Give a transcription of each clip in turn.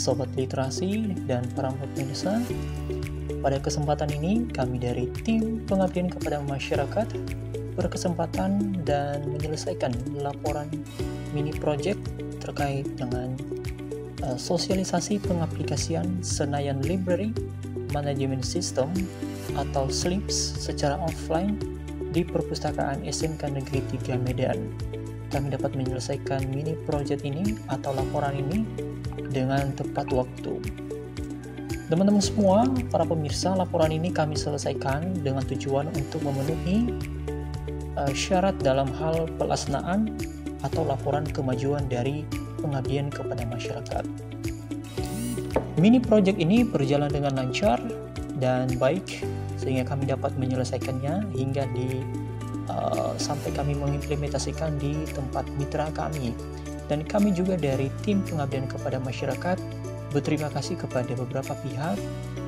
Sobat Literasi dan para pemirsa. Pada kesempatan ini, kami dari tim pengabdian kepada masyarakat berkesempatan dan menyelesaikan laporan mini project terkait dengan sosialisasi pengaplikasian Senayan Library Management System atau SLIMS secara offline di Perpustakaan SMK Negeri 3 Medan. Kami dapat menyelesaikan mini project ini atau laporan ini dengan tepat waktu. Teman-teman semua, para pemirsa, laporan ini kami selesaikan dengan tujuan untuk memenuhi syarat dalam hal pelaksanaan atau laporan kemajuan dari pengabdian kepada masyarakat. Mini project ini berjalan dengan lancar dan baik sehingga kami dapat menyelesaikannya hingga sampai kami mengimplementasikan di tempat mitra kami. Dan kami juga dari tim pengabdian kepada masyarakat berterima kasih kepada beberapa pihak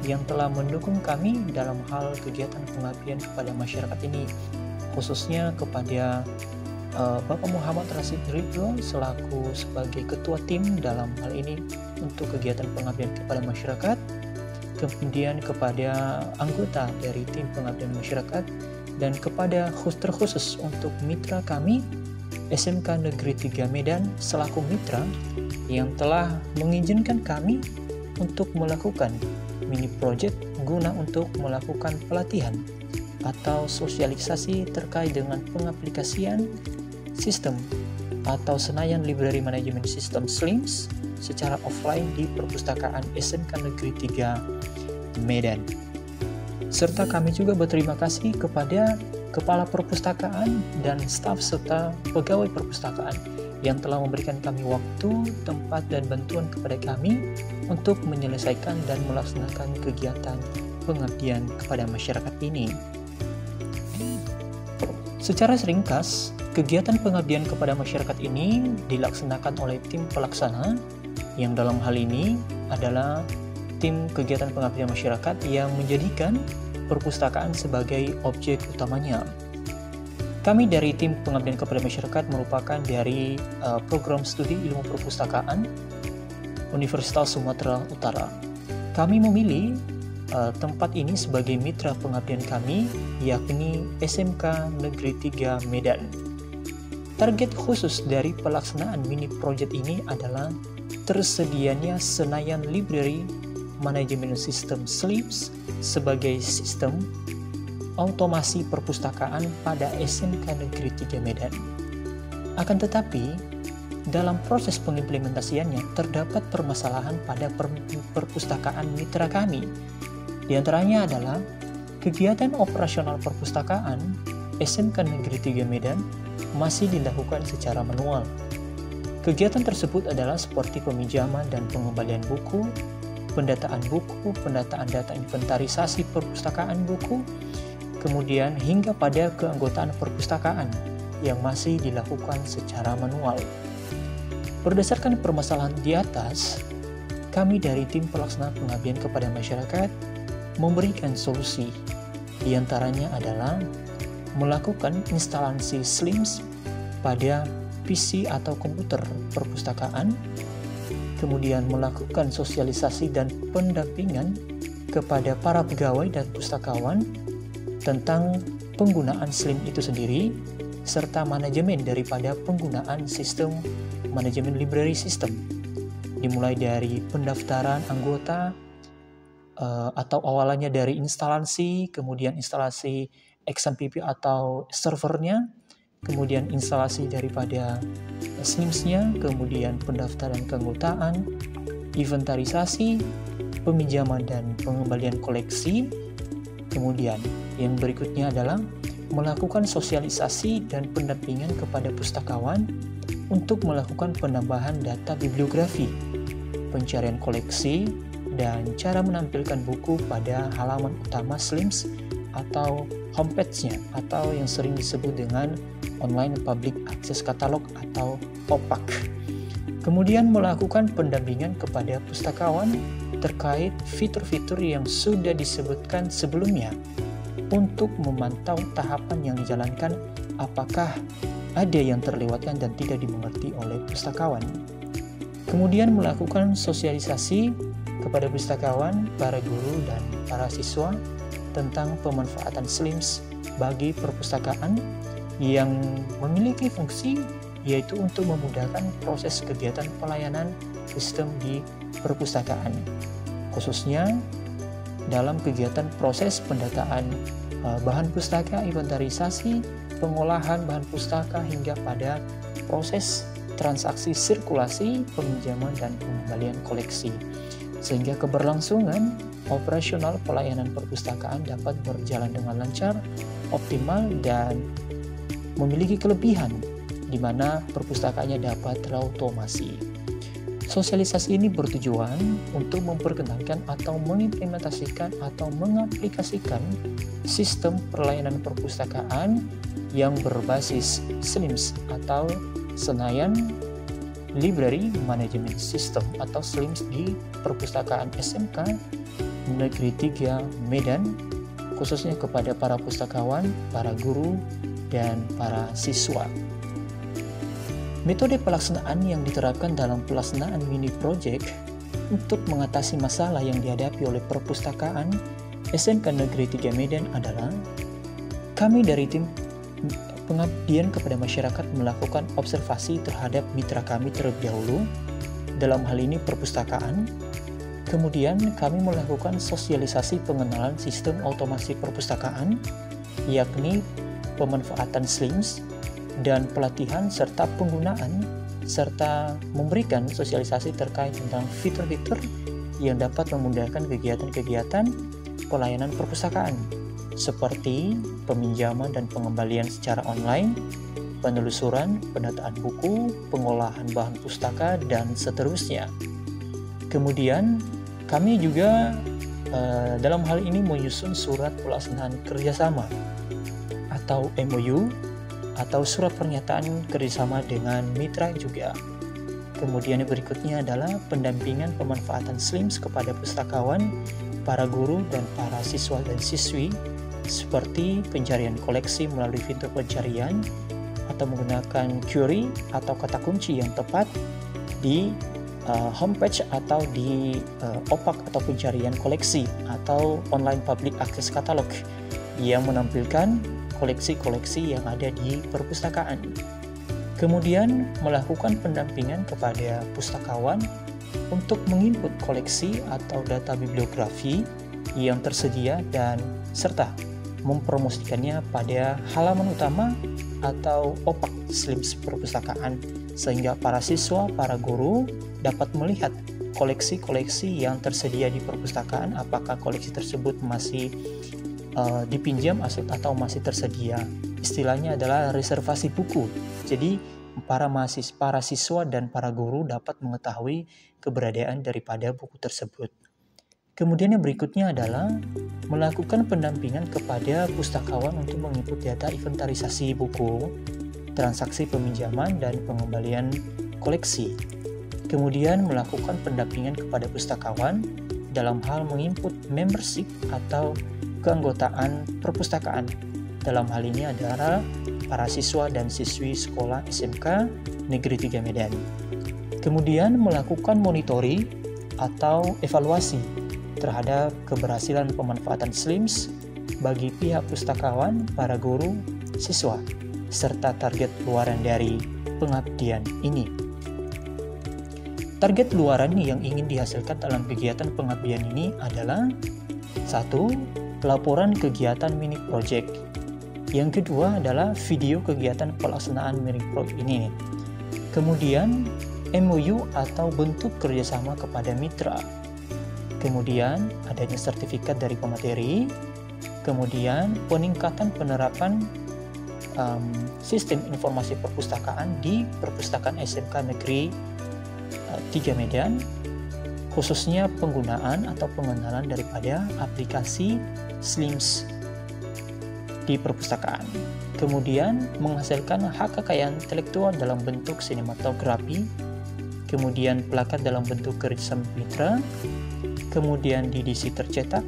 yang telah mendukung kami dalam hal kegiatan pengabdian kepada masyarakat ini, khususnya kepada Bapak Muhammad Rasid Ridho selaku sebagai ketua tim dalam hal ini untuk kegiatan pengabdian kepada masyarakat, kemudian kepada anggota dari tim pengabdian masyarakat, dan kepada terkhusus untuk mitra kami SMK Negeri 3 Medan selaku mitra yang telah mengizinkan kami untuk melakukan mini project guna untuk melakukan pelatihan atau sosialisasi terkait dengan pengaplikasian sistem atau Senayan Library Management System SLIMS secara offline di Perpustakaan SMK Negeri 3 Medan. Serta kami juga berterima kasih kepada Kepala Perpustakaan dan staf serta pegawai perpustakaan yang telah memberikan kami waktu, tempat, dan bantuan kepada kami untuk menyelesaikan dan melaksanakan kegiatan pengabdian kepada masyarakat ini. Secara ringkas, kegiatan pengabdian kepada masyarakat ini dilaksanakan oleh tim pelaksana yang dalam hal ini adalah tim kegiatan pengabdian masyarakat yang menjadikan perpustakaan sebagai objek utamanya. Kami dari tim pengabdian kepada masyarakat merupakan dari program studi ilmu perpustakaan Universitas Sumatera Utara. Kami memilih tempat ini sebagai mitra pengabdian kami, yakni SMK Negeri 3 Medan. Target khusus dari pelaksanaan mini project ini adalah tersedianya Senayan Library Management System SLIMS sebagai sistem otomasi perpustakaan pada SMK Negeri 3 Medan. Akan tetapi, dalam proses pengimplementasiannya terdapat permasalahan pada perpustakaan mitra kami. Di antaranya adalah kegiatan operasional perpustakaan SMK Negeri 3 Medan masih dilakukan secara manual. Kegiatan tersebut adalah seperti peminjaman dan pengembalian buku, pendataan buku, pendataan data inventarisasi perpustakaan buku, kemudian hingga pada keanggotaan perpustakaan. yang masih dilakukan secara manual. Berdasarkan permasalahan di atas, kami dari tim pelaksana pengabdian kepada masyarakat memberikan solusi. Di antaranya adalah melakukan instalasi SLIMS pada PC atau komputer perpustakaan, kemudian melakukan sosialisasi dan pendampingan kepada para pegawai dan pustakawan tentang penggunaan SLIMS itu sendiri, serta manajemen daripada penggunaan sistem manajemen library system, dimulai dari pendaftaran anggota atau awalannya dari instalasi, kemudian instalasi XMPP atau servernya, kemudian instalasi daripada SLIMS-nya, kemudian pendaftaran keanggotaan, inventarisasi, peminjaman dan pengembalian koleksi. Kemudian yang berikutnya adalah melakukan sosialisasi dan pendampingan kepada pustakawan untuk melakukan penambahan data bibliografi, pencarian koleksi, dan cara menampilkan buku pada halaman utama SLIMS atau homepage-nya, atau yang sering disebut dengan Online Public Access Catalog atau OPAC. Kemudian melakukan pendampingan kepada pustakawan terkait fitur-fitur yang sudah disebutkan sebelumnya untuk memantau tahapan yang dijalankan, apakah ada yang terlewatkan dan tidak dimengerti oleh pustakawan. Kemudian melakukan sosialisasi kepada pustakawan, para guru, dan para siswa tentang pemanfaatan SLIMS bagi perpustakaan yang memiliki fungsi yaitu untuk memudahkan proses kegiatan pelayanan sistem di perpustakaan, khususnya dalam kegiatan proses pendataan bahan pustaka, inventarisasi, pengolahan bahan pustaka, hingga pada proses transaksi sirkulasi, peminjaman, dan pengembalian koleksi, sehingga keberlangsungan operasional pelayanan perpustakaan dapat berjalan dengan lancar, optimal, dan memiliki kelebihan di mana perpustakaannya dapat terautomasi. Sosialisasi ini bertujuan untuk memperkenalkan atau mengimplementasikan atau mengaplikasikan sistem pelayanan perpustakaan yang berbasis SLIMS atau Senayan Library Management System atau SLIMS di perpustakaan SMK Negeri 3 Medan, khususnya kepada para pustakawan, para guru, dan para siswa. Metode pelaksanaan yang diterapkan dalam pelaksanaan mini project untuk mengatasi masalah yang dihadapi oleh perpustakaan SMK Negeri 3 Medan adalah kami dari tim pengabdian kepada masyarakat melakukan observasi terhadap mitra kami terlebih dahulu, dalam hal ini perpustakaan. Kemudian kami melakukan sosialisasi pengenalan sistem otomasi perpustakaan, yakni pemanfaatan SLIMS, dan pelatihan serta penggunaan, serta memberikan sosialisasi terkait tentang fitur-fitur yang dapat memudahkan kegiatan-kegiatan pelayanan perpustakaan, seperti peminjaman dan pengembalian secara online, penelusuran, pendataan buku, pengolahan bahan pustaka, dan seterusnya. Kemudian kami juga dalam hal ini menyusun surat pelaksanaan kerjasama atau MOU atau surat pernyataan kerjasama dengan mitra juga. Kemudian berikutnya adalah pendampingan pemanfaatan SLIMS kepada pustakawan, para guru, dan para siswa dan siswi, seperti pencarian koleksi melalui fitur pencarian atau menggunakan query atau kata kunci yang tepat di homepage atau di OPAC atau pencarian koleksi atau Online Public Access Catalog yang menampilkan koleksi-koleksi yang ada di perpustakaan. Kemudian melakukan pendampingan kepada pustakawan untuk menginput koleksi atau data bibliografi yang tersedia dan serta mempromosikannya pada halaman utama atau OPAC SLIMS perpustakaan, sehingga para siswa, para guru dapat melihat koleksi-koleksi yang tersedia di perpustakaan, apakah koleksi tersebut masih dipinjam atau masih tersedia. Istilahnya adalah reservasi buku. Jadi para siswa dan para guru dapat mengetahui keberadaan daripada buku tersebut. Kemudian yang berikutnya adalah melakukan pendampingan kepada pustakawan untuk menginput data inventarisasi buku, transaksi peminjaman dan pengembalian koleksi. Kemudian melakukan pendampingan kepada pustakawan dalam hal menginput membership atau keanggotaan perpustakaan. Dalam hal ini adalah para siswa dan siswi sekolah SMK Negeri 3 Medan. Kemudian melakukan monitoring atau evaluasi terhadap keberhasilan pemanfaatan SLIMS bagi pihak pustakawan, para guru, siswa, serta target luaran dari pengabdian ini. Target luaran yang ingin dihasilkan dalam kegiatan pengabdian ini adalah 1. Laporan kegiatan mini project. Yang kedua adalah video kegiatan pelaksanaan mini project ini. Kemudian MOU atau bentuk kerjasama kepada mitra. Kemudian adanya sertifikat dari pemateri. Kemudian peningkatan penerapan sistem informasi perpustakaan di Perpustakaan SMK Negeri 3 Medan, khususnya penggunaan atau pengenalan daripada aplikasi SLIMS di perpustakaan. Kemudian menghasilkan hak kekayaan intelektual dalam bentuk sinematografi, kemudian plakat dalam bentuk kerjasama mitra, kemudian DDC tercetak,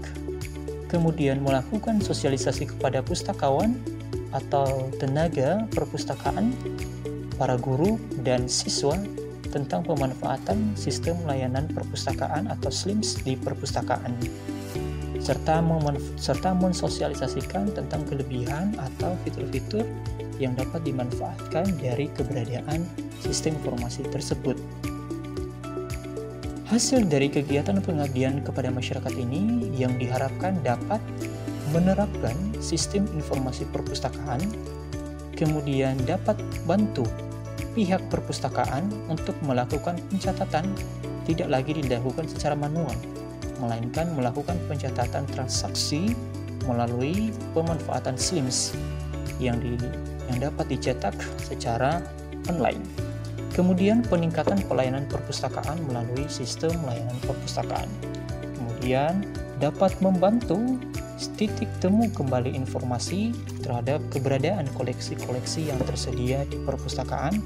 kemudian melakukan sosialisasi kepada pustakawan atau tenaga perpustakaan, para guru dan siswa tentang pemanfaatan sistem layanan perpustakaan atau SLIMS di perpustakaan, serta mensosialisasikan tentang kelebihan atau fitur-fitur yang dapat dimanfaatkan dari keberadaan sistem informasi tersebut. Hasil dari kegiatan pengabdian kepada masyarakat ini yang diharapkan dapat menerapkan sistem informasi perpustakaan, kemudian dapat bantu pihak perpustakaan untuk melakukan pencatatan tidak lagi dilakukan secara manual, melainkan melakukan pencatatan transaksi melalui pemanfaatan SLIMS yang dapat dicetak secara online. Kemudian peningkatan pelayanan perpustakaan melalui sistem layanan perpustakaan. Kemudian dapat membantu titik temu kembali informasi terhadap keberadaan koleksi-koleksi yang tersedia di perpustakaan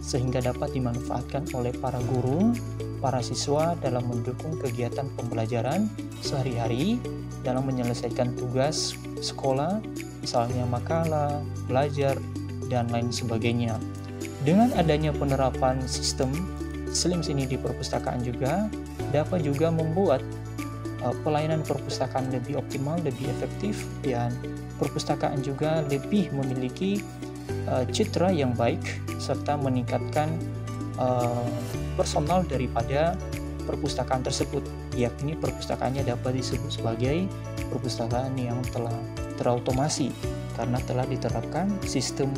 sehingga dapat dimanfaatkan oleh para guru, para siswa dalam mendukung kegiatan pembelajaran sehari-hari dalam menyelesaikan tugas sekolah, misalnya makalah, belajar, dan lain sebagainya. Dengan adanya penerapan sistem SLIMS ini di perpustakaan juga dapat juga membuat pelayanan perpustakaan lebih optimal, lebih efektif, dan perpustakaan juga lebih memiliki citra yang baik serta meningkatkan personal daripada perpustakaan tersebut, yakni perpustakaannya dapat disebut sebagai perpustakaan yang telah terautomasi karena telah diterapkan sistem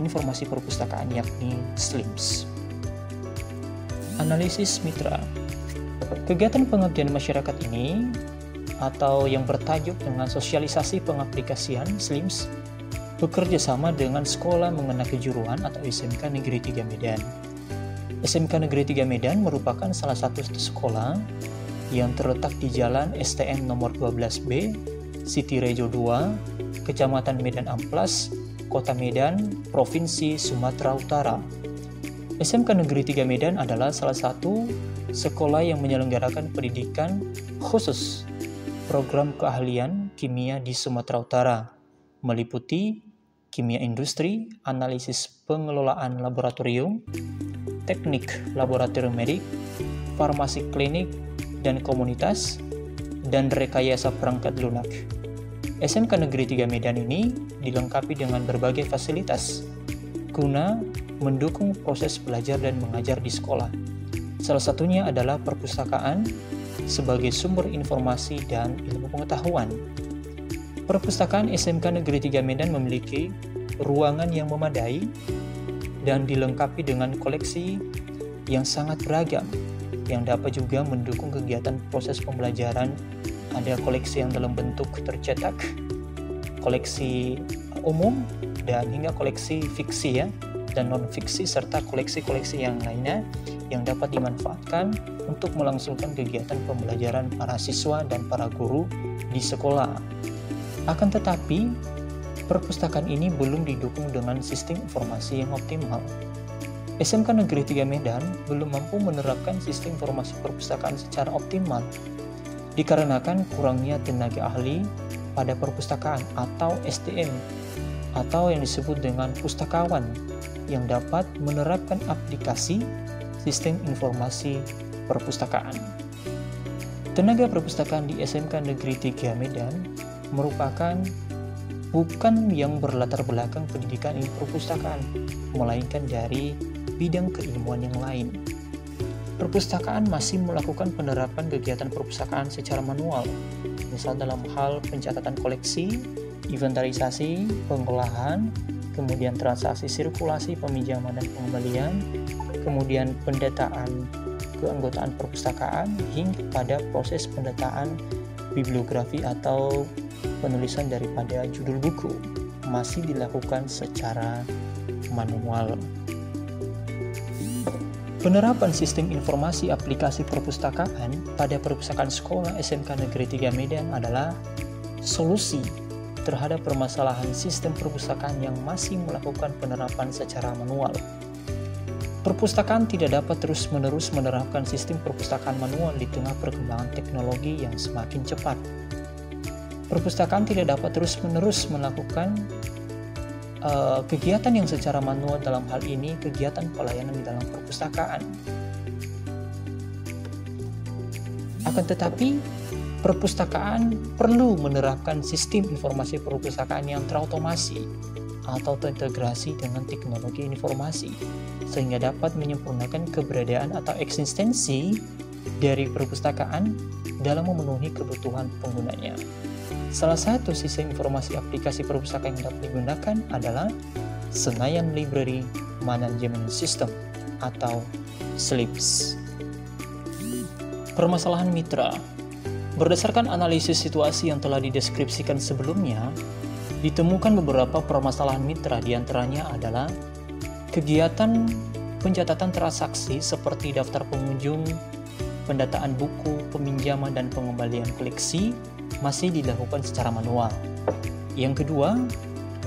informasi perpustakaan yakni SLIMS. Analisis mitra. Kegiatan pengabdian masyarakat ini atau yang bertajuk dengan sosialisasi pengaplikasian SLIMS bekerja sama dengan Sekolah Menengah Kejuruan atau SMK Negeri 3 Medan. SMK Negeri 3 Medan merupakan salah satu sekolah yang terletak di Jalan STM nomor 12B, Siti Rejo 2, Kecamatan Medan Amplas, Kota Medan, Provinsi Sumatera Utara. SMK Negeri 3 Medan adalah salah satu sekolah yang menyelenggarakan pendidikan khusus program keahlian kimia di Sumatera Utara, meliputi kimia industri, analisis pengelolaan laboratorium, teknik laboratorium medik, farmasi klinik dan komunitas, dan rekayasa perangkat lunak. SMK Negeri 3 Medan ini dilengkapi dengan berbagai fasilitas guna mendukung proses belajar dan mengajar di sekolah. Salah satunya adalah perpustakaan sebagai sumber informasi dan ilmu pengetahuan. Perpustakaan SMK Negeri 3 Medan memiliki ruangan yang memadai dan dilengkapi dengan koleksi yang sangat beragam yang dapat juga mendukung kegiatan proses pembelajaran. Ada koleksi yang dalam bentuk tercetak, koleksi umum, dan hingga koleksi fiksi dan non-fiksi, serta koleksi-koleksi yang lainnya yang dapat dimanfaatkan untuk melangsungkan kegiatan pembelajaran para siswa dan para guru di sekolah. Akan tetapi, perpustakaan ini belum didukung dengan sistem informasi yang optimal. SMK Negeri 3 Medan belum mampu menerapkan sistem informasi perpustakaan secara optimal, dikarenakan kurangnya tenaga ahli pada perpustakaan atau SDM, atau yang disebut dengan pustakawan, yang dapat menerapkan aplikasi sistem informasi perpustakaan. Tenaga perpustakaan di SMK Negeri 3 Medan merupakan bukan yang berlatar belakang pendidikan ilmu perpustakaan, melainkan dari bidang keilmuan yang lain. Perpustakaan masih melakukan penerapan kegiatan perpustakaan secara manual, misal dalam hal pencatatan koleksi, inventarisasi, pengolahan, kemudian transaksi sirkulasi, peminjaman dan pengembalian, kemudian pendataan keanggotaan perpustakaan, hingga pada proses pendataan bibliografi atau penulisan daripada judul buku masih dilakukan secara manual. Penerapan sistem informasi aplikasi perpustakaan pada perpustakaan sekolah SMK Negeri 3 Medan adalah solusi terhadap permasalahan sistem perpustakaan yang masih melakukan penerapan secara manual. Perpustakaan tidak dapat terus-menerus menerapkan sistem perpustakaan manual di tengah perkembangan teknologi yang semakin cepat. Perpustakaan tidak dapat terus-menerus melakukan kegiatan yang secara manual, dalam hal ini kegiatan pelayanan di dalam perpustakaan. Akan tetapi, perpustakaan perlu menerapkan sistem informasi perpustakaan yang terotomasi atau terintegrasi dengan teknologi informasi, sehingga dapat menyempurnakan keberadaan atau eksistensi dari perpustakaan dalam memenuhi kebutuhan penggunanya. Salah satu sistem informasi aplikasi perpustakaan yang dapat digunakan adalah Senayan Library Management System atau SLIMS. Permasalahan mitra. Berdasarkan analisis situasi yang telah dideskripsikan sebelumnya, ditemukan beberapa permasalahan mitra, diantaranya adalah kegiatan pencatatan transaksi seperti daftar pengunjung, pendataan buku, peminjaman dan pengembalian koleksi masih dilakukan secara manual. Yang kedua,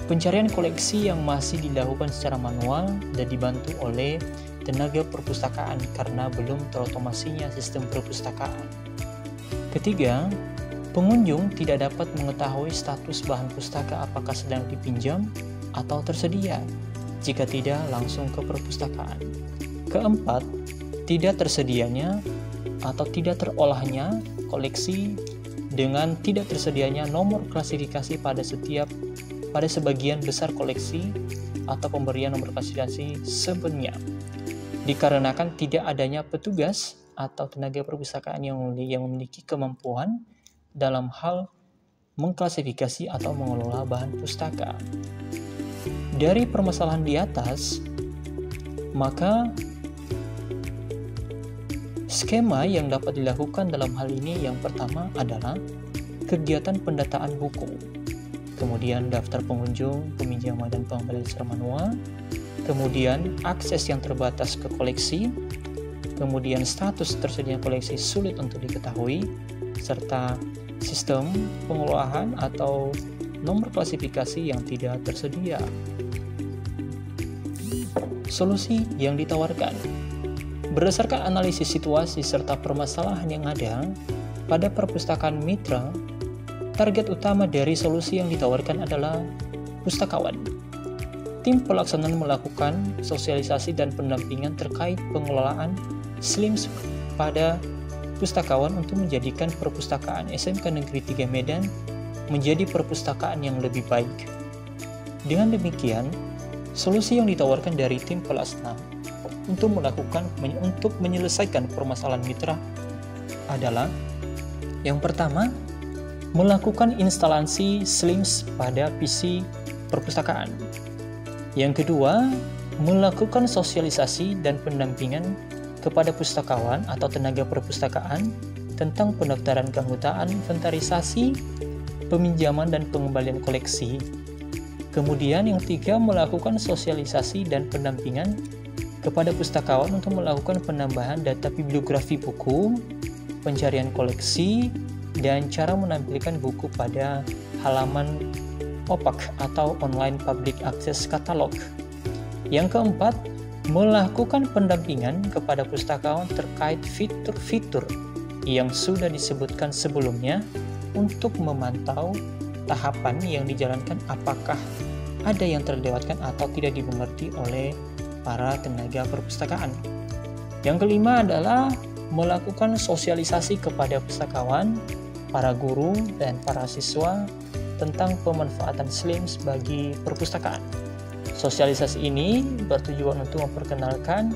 pencarian koleksi yang masih dilakukan secara manual dan dibantu oleh tenaga perpustakaan karena belum terotomasinya sistem perpustakaan. Ketiga, pengunjung tidak dapat mengetahui status bahan pustaka apakah sedang dipinjam atau tersedia jika tidak langsung ke perpustakaan. Keempat, tidak tersedianya atau tidak terolahnya koleksi dengan tidak tersedianya nomor klasifikasi pada sebagian besar koleksi atau pemberian nomor klasifikasi sebenarnya, dikarenakan tidak adanya petugas atau tenaga perpustakaan yang memiliki kemampuan dalam hal mengklasifikasi atau mengelola bahan pustaka. Dari permasalahan di atas, maka skema yang dapat dilakukan dalam hal ini yang pertama adalah kegiatan pendataan buku, kemudian daftar pengunjung, peminjaman dan pengembalian secara manual, kemudian akses yang terbatas ke koleksi, kemudian status tersedia koleksi sulit untuk diketahui, serta sistem pengelolaan atau nomor klasifikasi yang tidak tersedia. Solusi yang ditawarkan. Berdasarkan analisis situasi serta permasalahan yang ada pada perpustakaan mitra, target utama dari solusi yang ditawarkan adalah pustakawan. Tim pelaksanaan melakukan sosialisasi dan pendampingan terkait pengelolaan SLIMS pada pustakawan untuk menjadikan perpustakaan SMK Negeri 3 Medan menjadi perpustakaan yang lebih baik. Dengan demikian, solusi yang ditawarkan dari tim pelaksana untuk menyelesaikan permasalahan mitra adalah yang pertama, melakukan instalasi SLIMS pada PC perpustakaan. Yang kedua, melakukan sosialisasi dan pendampingan kepada pustakawan atau tenaga perpustakaan tentang pendaftaran keanggotaan, inventarisasi, peminjaman dan pengembalian koleksi. Kemudian yang ketiga, melakukan sosialisasi dan pendampingan kepada pustakawan untuk melakukan penambahan data bibliografi buku, pencarian koleksi, dan cara menampilkan buku pada halaman OPAC atau Online Public Access Catalog. Yang keempat, melakukan pendampingan kepada pustakawan terkait fitur-fitur yang sudah disebutkan sebelumnya untuk memantau tahapan yang dijalankan apakah ada yang terlewatkan atau tidak dimengerti oleh para tenaga perpustakaan. Yang kelima adalah melakukan sosialisasi kepada pustakawan, para guru, dan para siswa tentang pemanfaatan SLIMS bagi perpustakaan. Sosialisasi ini bertujuan untuk memperkenalkan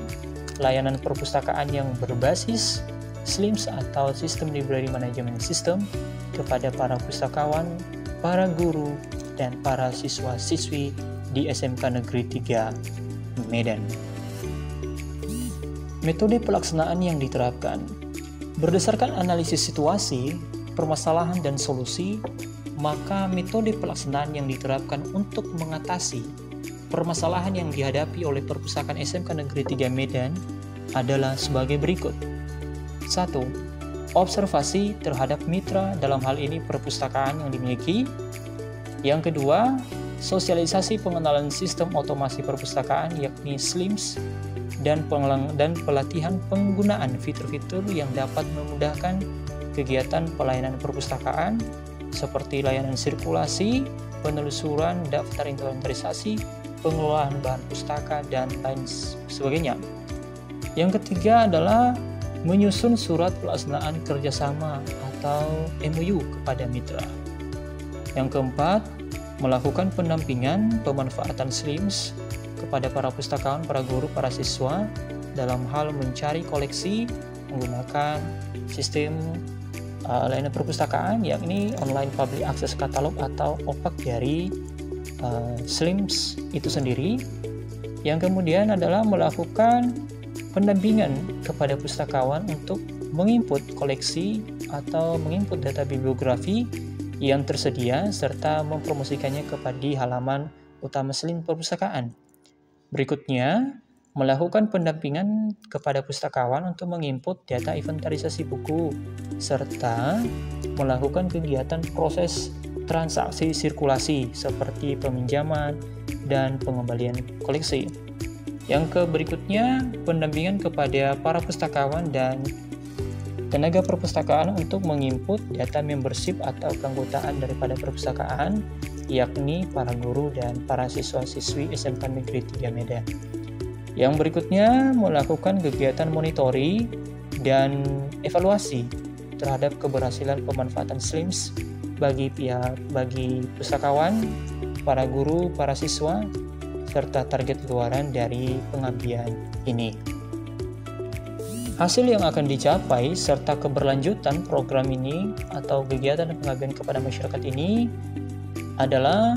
layanan perpustakaan yang berbasis SLIMS atau Sistem Library Management System kepada para pustakawan, para guru, dan para siswa-siswi di SMK Negeri 3 Medan. Metode pelaksanaan yang diterapkan berdasarkan analisis situasi, permasalahan, dan solusi, maka metode pelaksanaan yang diterapkan untuk mengatasi permasalahan yang dihadapi oleh perpustakaan SMK Negeri 3 Medan adalah sebagai berikut. 1. Observasi terhadap mitra, dalam hal ini perpustakaan yang dimiliki. Yang kedua, sosialisasi pengenalan sistem otomasi perpustakaan yakni SLIMS dan pelatihan penggunaan fitur-fitur yang dapat memudahkan kegiatan pelayanan perpustakaan seperti layanan sirkulasi, penelusuran, daftar inventarisasi, pengelolaan bahan pustaka, dan lain sebagainya. Yang ketiga adalah menyusun surat pelaksanaan kerjasama atau MOU kepada mitra. Yang keempat, melakukan pendampingan pemanfaatan SLIMS kepada para pustakawan, para guru, para siswa dalam hal mencari koleksi menggunakan sistem layanan perpustakaan yakni Online Public Access Catalog atau OPAC dari SLIMS itu sendiri. Yang kemudian adalah melakukan pendampingan kepada pustakawan untuk menginput koleksi atau menginput data bibliografi yang tersedia serta mempromosikannya kepada halaman utama SLIMS perpustakaan. Berikutnya, melakukan pendampingan kepada pustakawan untuk menginput data inventarisasi buku serta melakukan kegiatan proses transaksi sirkulasi seperti peminjaman dan pengembalian koleksi. Yang berikutnya, pendampingan kepada para pustakawan dan tenaga perpustakaan untuk menginput data membership atau keanggotaan daripada perpustakaan, yakni para guru dan para siswa-siswi SMK Negeri 3 Medan. Yang berikutnya, melakukan kegiatan monitoring dan evaluasi terhadap keberhasilan pemanfaatan SLIMS bagi pustakawan, para guru, para siswa, serta target keluaran dari pengabdian ini. Hasil yang akan dicapai serta keberlanjutan program ini atau kegiatan pengabdian kepada masyarakat ini adalah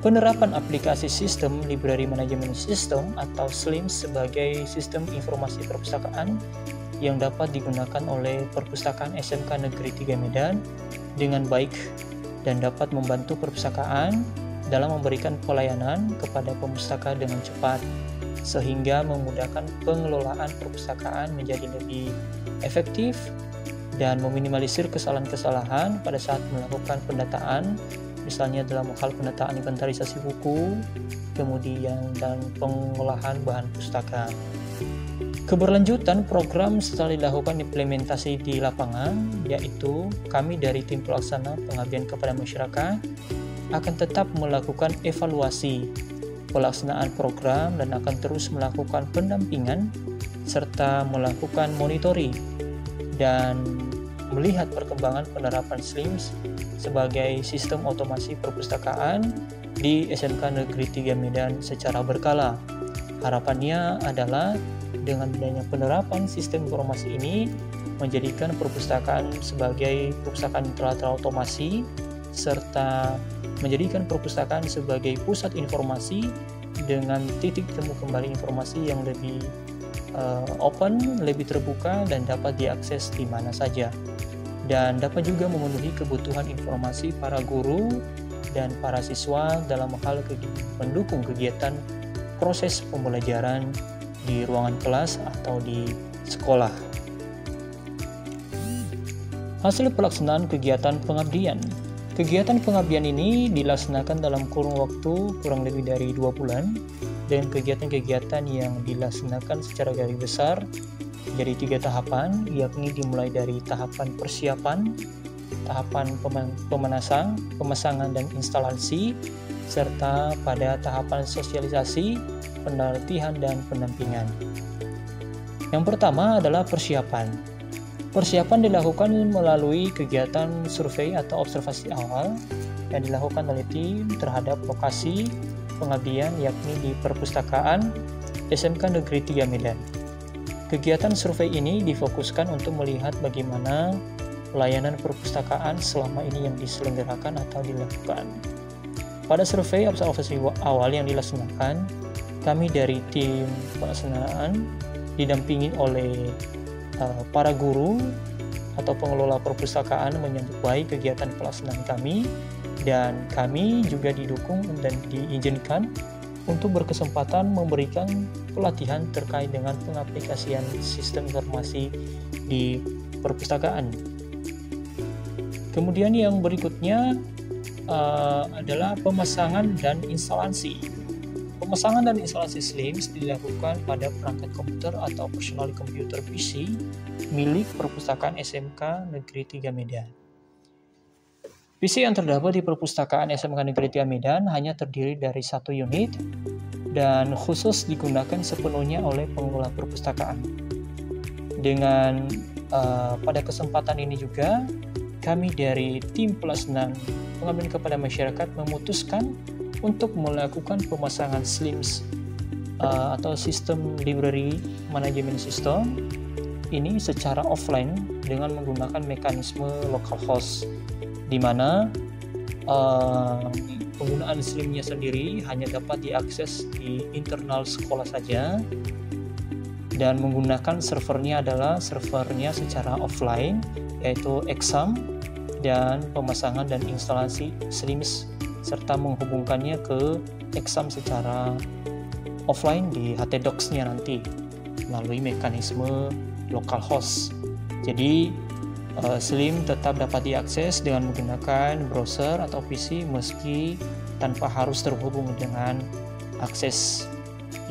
penerapan aplikasi Sistem Library Management System atau SLIMS sebagai sistem informasi perpustakaan yang dapat digunakan oleh perpustakaan SMK Negeri 3 Medan dengan baik dan dapat membantu perpustakaan dalam memberikan pelayanan kepada pemustaka dengan cepat, sehingga memudahkan pengelolaan perpustakaan menjadi lebih efektif dan meminimalisir kesalahan-kesalahan pada saat melakukan pendataan, misalnya dalam hal pendataan inventarisasi buku, kemudian dan pengolahan bahan pustaka. Keberlanjutan program setelah dilakukan implementasi di lapangan, yaitu kami dari tim pelaksana pengabdian kepada masyarakat akan tetap melakukan evaluasi pelaksanaan program dan akan terus melakukan pendampingan serta melakukan monitoring dan melihat perkembangan penerapan SLIMS sebagai sistem otomasi perpustakaan di SMK Negeri 3 Medan secara berkala. Harapannya adalah dengan adanya penerapan sistem informasi ini menjadikan perpustakaan sebagai perpustakaan terotomasi serta menjadikan perpustakaan sebagai pusat informasi dengan titik temu kembali informasi yang lebih open, lebih terbuka dan dapat diakses di mana saja, dan dapat juga memenuhi kebutuhan informasi para guru dan para siswa dalam hal mendukung kegiatan proses pembelajaran di ruangan kelas atau di sekolah. Hasil pelaksanaan kegiatan pengabdian. Kegiatan pengabdian ini dilaksanakan dalam kurun waktu kurang lebih dari 2 bulan, dan kegiatan-kegiatan yang dilaksanakan secara garis besar dari 3 tahapan, yakni dimulai dari tahapan persiapan, tahapan pemasangan dan instalasi, serta pada tahapan sosialisasi, penelitian, dan pendampingan. Yang pertama adalah persiapan. Persiapan dilakukan melalui kegiatan survei atau observasi awal yang dilakukan oleh tim terhadap lokasi pengabdian, yakni di Perpustakaan SMK Negeri 3 Medan. Kegiatan survei ini difokuskan untuk melihat bagaimana pelayanan perpustakaan selama ini yang diselenggarakan atau dilakukan. Pada survei observasi awal yang dilaksanakan, kami dari tim pelaksanaan didampingi oleh para guru atau pengelola perpustakaan menyambut baik kegiatan pelaksanaan kami, dan kami juga didukung dan diizinkan untuk berkesempatan memberikan pelatihan terkait dengan pengaplikasian sistem informasi di perpustakaan. Kemudian yang berikutnya adalah pemasangan dan instalasi. Pemasangan dan instalasi SLIMS dilakukan pada perangkat komputer atau personal computer PC milik Perpustakaan SMK Negeri 3 Medan. PC yang terdapat di Perpustakaan SMK Negeri 3 Medan hanya terdiri dari 1 unit dan khusus digunakan sepenuhnya oleh pengelola perpustakaan. Dengan pada kesempatan ini juga, kami dari tim pelaksanaan pengabdian kepada masyarakat memutuskan untuk melakukan pemasangan SLIMS atau Sistem Library Management System ini secara offline dengan menggunakan mekanisme localhost, di mana penggunaan SLIM-nya sendiri hanya dapat diakses di internal sekolah saja, dan menggunakan servernya adalah servernya secara offline, yaitu exam, dan pemasangan dan instalasi SLIMS serta menghubungkannya ke exam secara offline di htdocs-nya nanti melalui mekanisme localhost. Jadi SLIM tetap dapat diakses dengan menggunakan browser atau PC meski tanpa harus terhubung dengan akses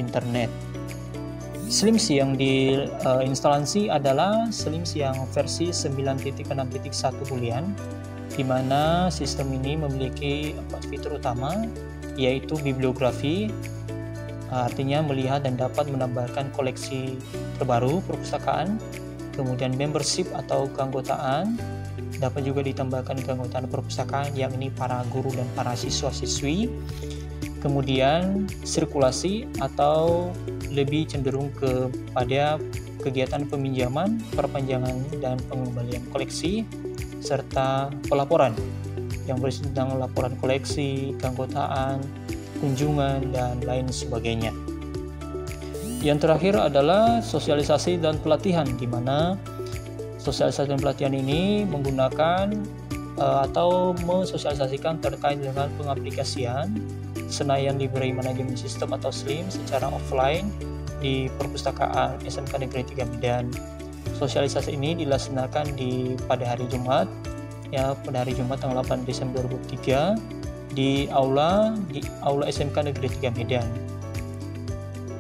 internet. SLIMS yang diinstalasi adalah SLIMS yang versi 9.6.1 Boolean, di mana sistem ini memiliki 4 fitur utama, yaitu bibliografi, artinya melihat dan dapat menambahkan koleksi terbaru perpustakaan, kemudian membership atau keanggotaan, dapat juga ditambahkan keanggotaan perpustakaan, yang ini para guru dan para siswa-siswi, kemudian sirkulasi atau lebih cenderung kepada kegiatan peminjaman, perpanjangan, dan pengembalian koleksi, serta pelaporan yang berisi tentang laporan koleksi, keanggotaan, kunjungan, dan lain sebagainya. Yang terakhir adalah sosialisasi dan pelatihan, di mana sosialisasi dan pelatihan ini menggunakan atau mensosialisasikan terkait dengan pengaplikasian Senayan Library Management System atau SLIM secara offline di Perpustakaan SMK Negeri 3 Medan. Sosialisasi ini dilaksanakan pada hari Jumat, pada hari Jumat tanggal 8 Desember 2023 di aula SMK Negeri 3 Medan.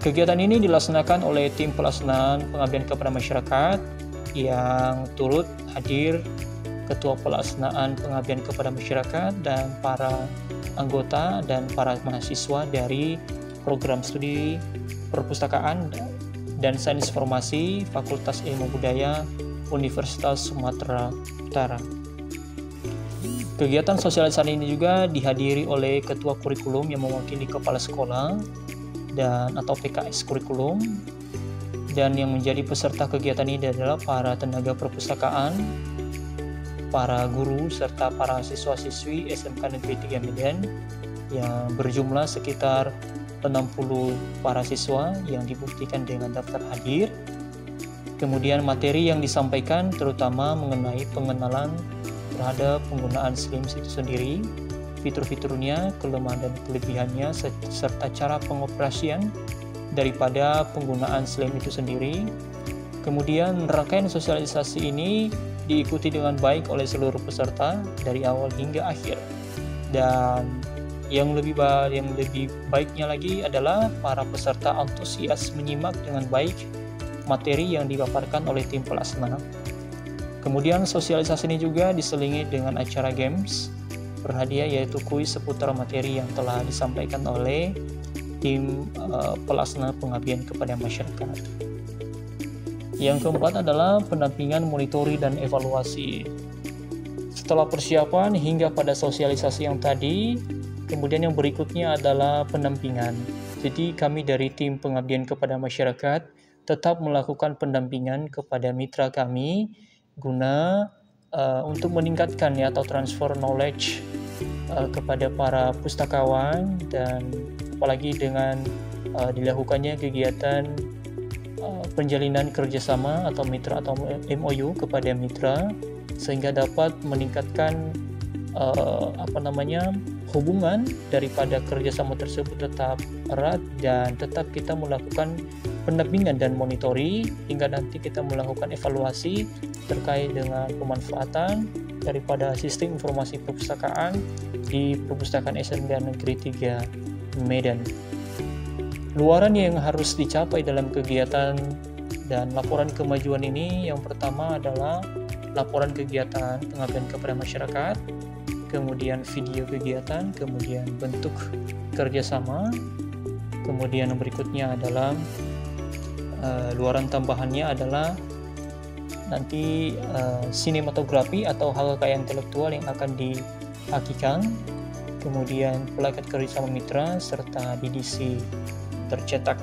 Kegiatan ini dilaksanakan oleh tim pelaksanaan pengabdian kepada masyarakat yang turut hadir Ketua Pelaksanaan Pengabdian kepada Masyarakat dan para anggota dan para mahasiswa dari program studi perpustakaan dan sains informasi Fakultas Ilmu Budaya Universitas Sumatera Utara. Kegiatan sosialisasi ini juga dihadiri oleh Ketua Kurikulum yang mewakili Kepala Sekolah dan atau PKS Kurikulum, dan yang menjadi peserta kegiatan ini adalah para tenaga perpustakaan, para guru, serta para siswa-siswi SMK Negeri 3 Medan yang berjumlah sekitar 60 para siswa yang dibuktikan dengan daftar hadir. Kemudian materi yang disampaikan terutama mengenai pengenalan terhadap penggunaan SLIMS itu sendiri, fitur-fiturnya, kelemahan dan kelebihannya, serta cara pengoperasian daripada penggunaan SLIM itu sendiri. Kemudian rangkaian sosialisasi ini diikuti dengan baik oleh seluruh peserta dari awal hingga akhir. Dan yang lebih baiknya lagi adalah para peserta antusias menyimak dengan baik materi yang dipaparkan oleh tim pelaksana. Kemudian sosialisasi ini juga diselingi dengan acara games berhadiah, yaitu kuis seputar materi yang telah disampaikan oleh tim pelaksana pengabdian kepada masyarakat. Yang keempat adalah pendampingan, monitori, dan evaluasi. Setelah persiapan hingga pada sosialisasi yang tadi, kemudian yang berikutnya adalah pendampingan. Jadi kami dari tim pengabdian kepada masyarakat tetap melakukan pendampingan kepada mitra kami guna untuk meningkatkan atau transfer knowledge kepada para pustakawan, dan apalagi dengan dilakukannya kegiatan penjalinan kerjasama atau mitra atau MOU kepada mitra, sehingga dapat meningkatkan hubungan daripada kerjasama tersebut tetap erat, dan tetap kita melakukan pendampingan dan monitori hingga nanti kita melakukan evaluasi terkait dengan pemanfaatan daripada sistem informasi perpustakaan di Perpustakaan SMK Negeri 3 Medan. Luaran yang harus dicapai dalam kegiatan dan laporan kemajuan ini, yang pertama adalah laporan kegiatan pengabdian kepada masyarakat, kemudian video kegiatan, kemudian bentuk kerjasama, kemudian yang berikutnya adalah luaran tambahannya adalah nanti sinematografi atau hal kekayaan intelektual yang akan dihakikan, kemudian plakat kerjasama mitra, serta DDC tercetak.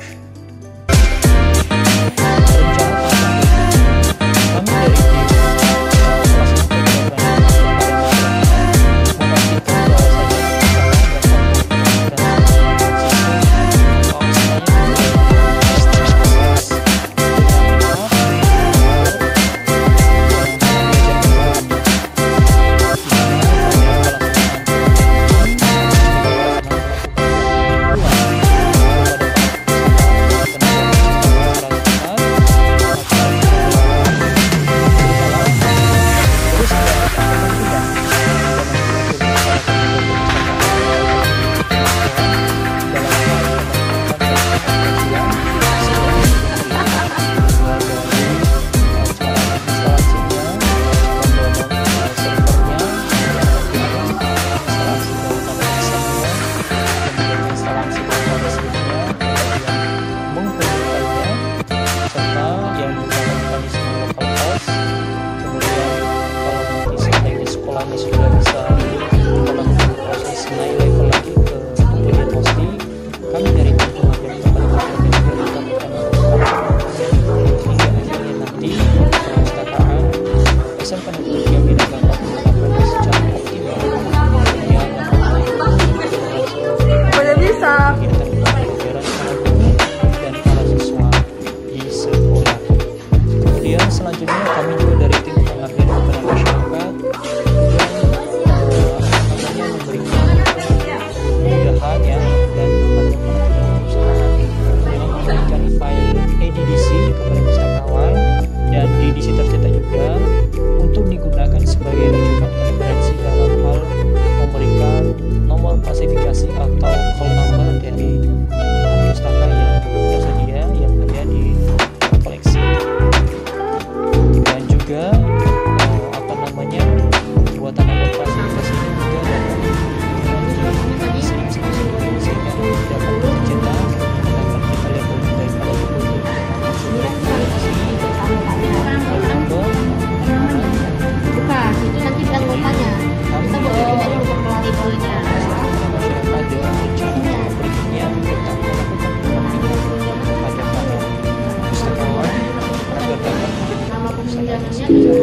Kami dari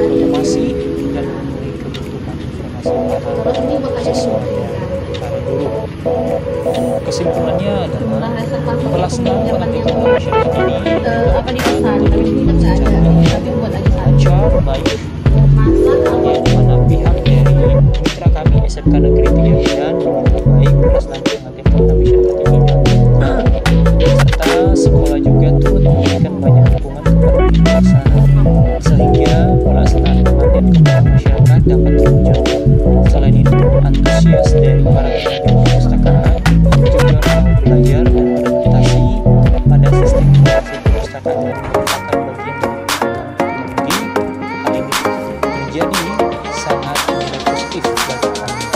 informasi dan memenuhi kebutuhan informasi sesuai cara dulu. Kesimpulannya adalah pelaksanaan pengabdian masyarakat ini lancar, baik, yang mana pihak dari mitra kami SMK Negeri 3 Medan menyambut baik pelaksanaan pengabdian kepada masyarakat ini, serta sekolah juga turut memberikan banyak dukungan kepada pelaksana, sehingga pelaksanaan pengabdian dapat muncul. Selain itu, antusias dari para pengunjung perpustakaan juga mau belajar dan beradaptasi pada sistem informasi perpustakaan yang merupakan bagian dari teknologi. Hal ini menjadi sangat positif bagi kami.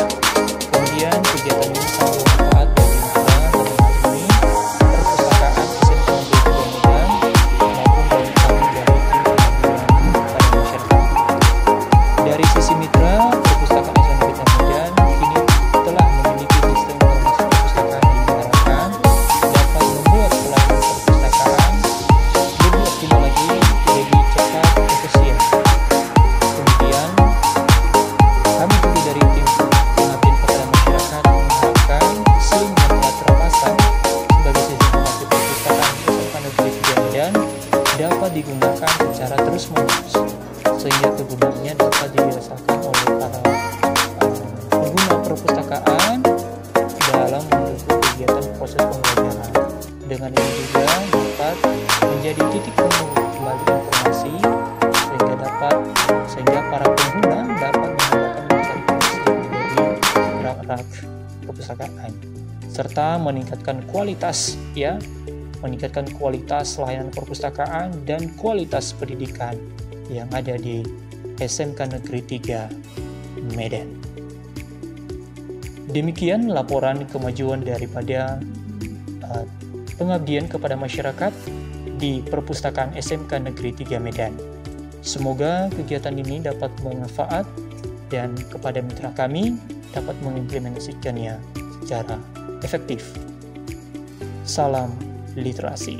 Kemudian kegiatan ini sangat bermanfaat bagi mitra dalam hal ini perpustakaan SMK Negeri 3 Medan maupun bagi kami dari tim pengambilan pada masyarakat. Dari sisi mitra, perpustakaan SMK Negeri 3 Medan kini telah memiliki sistem informasi perpustakaan yang diharapkan dapat membuat pelayanan perpustakaan lebih optimal lagi, lebih cepat, efisien. Kemudian kami juga dari tim pengabdian kepada masyarakat mengharapkan SIM yang telah terpasang sebagai sistem informasi perpustakaan SMK Negeri 3 Medan dapat digunakan secara terus-menerus sehingga kegunaannya dapat dirasakan oleh para pengguna perpustakaan dalam mendukung kegiatan proses pembelajaran. Dengan ini juga dapat menjadi titik temu kembali informasi sehingga para pengguna dapat menggunakan mencari informasi dari rak-rak perpustakaan serta meningkatkan kualitas layanan perpustakaan dan kualitas pendidikan yang ada di SMK Negeri 3 Medan. Demikian laporan kemajuan daripada pengabdian kepada masyarakat di perpustakaan SMK Negeri 3 Medan. Semoga kegiatan ini dapat bermanfaat dan kepada mitra kami dapat mengimplementasikannya secara efektif. Salam literasi.